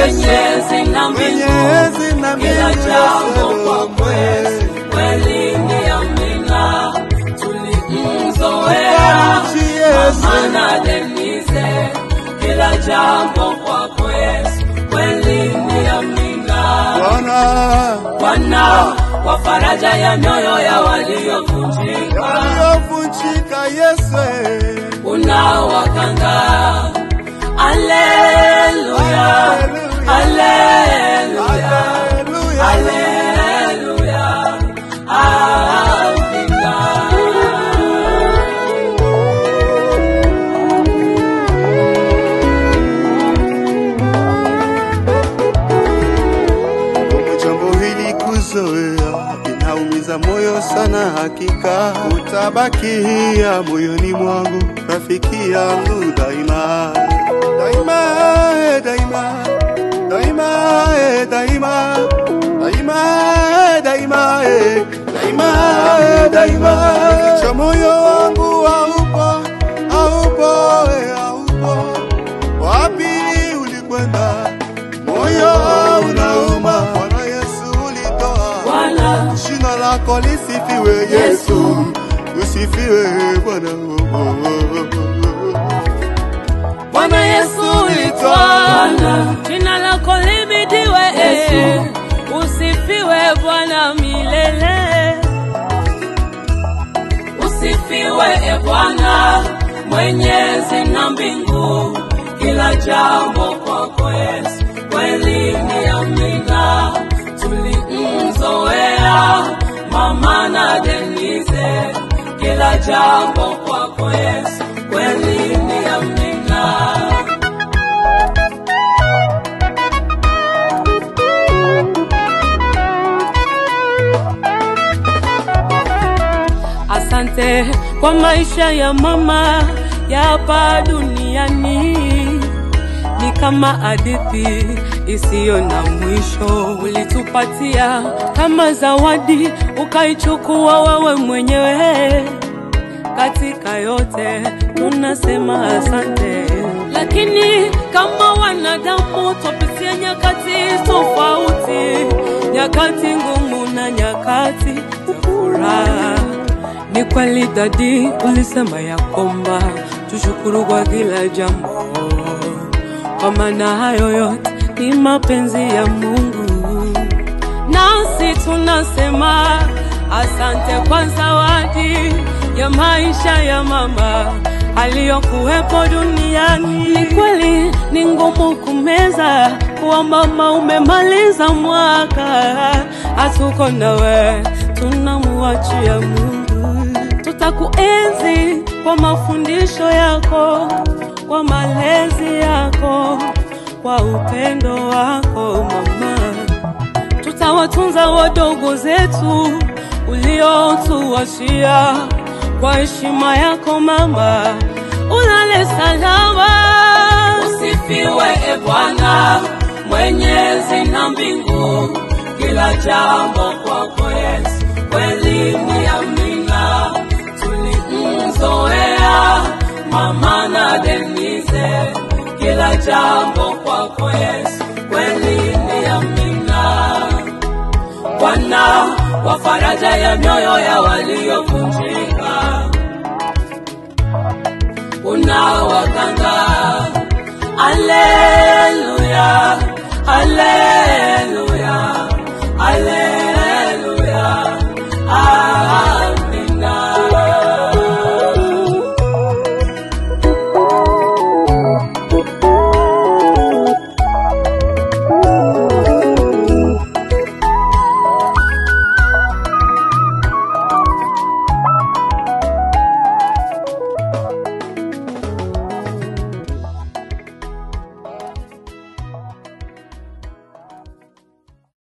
Mwenyezi na mbingu, kila jambo kwa kweli ni amina. Tulimzoea Mama na Denise, kila jambo kwa kweli ni amina. Bwana kwa faraja ya mioyo ya waliovunjika, Yesu unawakanga. Haleluya, haleluya, haleluya, amina. Jambo hili kuzoea inaumiza moyo sana, hakika utabakia moyoni mwangu, rafiki yangu daima. Daima, daima, daima, daima, daima, daima, daima, daima. Cha moyo wangu haupo, haupo, haupo. Wapi ulikwenda? Moyo unauma. Bwana Yesu ulitoa. Jina lako lisifiwe Yesu. Usifiwe Bwana. Bwana Yesu ulitoa, jina lako limidiwe Yesu. Usifiwe Bwana milele. Usifiwe Bwana Mwenyezi na mbingu, kila jambo kwa kweli ni amina. Tulimzoea Mama na Denise, kila jambo kwa kweli ni amina. Asante kwa maisha ya mama ya hapa duniani, ni kama hadithi isiyo na mwisho. Ulitupatia kama zawadi, ukaichukua wewe mwenyewe. Katika yote tunasema asante, lakini kama wanadamu tupitia nyakati tofauti, nyakati ngumu na nyakati za furaha. Ni kweli dadi, ulisema ya kwamba tushukuru kwa kila jambo, kwa maana hayo yote ni mapenzi ya Mungu. Nasi tunasema asante kwa zawadi ya maisha ya mama aliyokuwepo duniani. Ni kweli ni ngumu kumeza kwa mama, umemaliza mwaka, hatuko nawe, tunamuachia Mungu. Tutakuenzi kwa mafundisho yako, kwa malezi yako, kwa upendo wako mama. Tutawatunza wadogo zetu uliotuachia, kwa heshima yako mama, ulale salama. Usifiwe Bwana Mwenyezi na mbingu, kila jambo kwa kweli ni amina. Tulimzoea Mama na Denise, kila jambo kwa kweli ni amina. Bwana wa faraja ya mioyo ya waliovunjika, unawakanga. Haleluya, haleluya.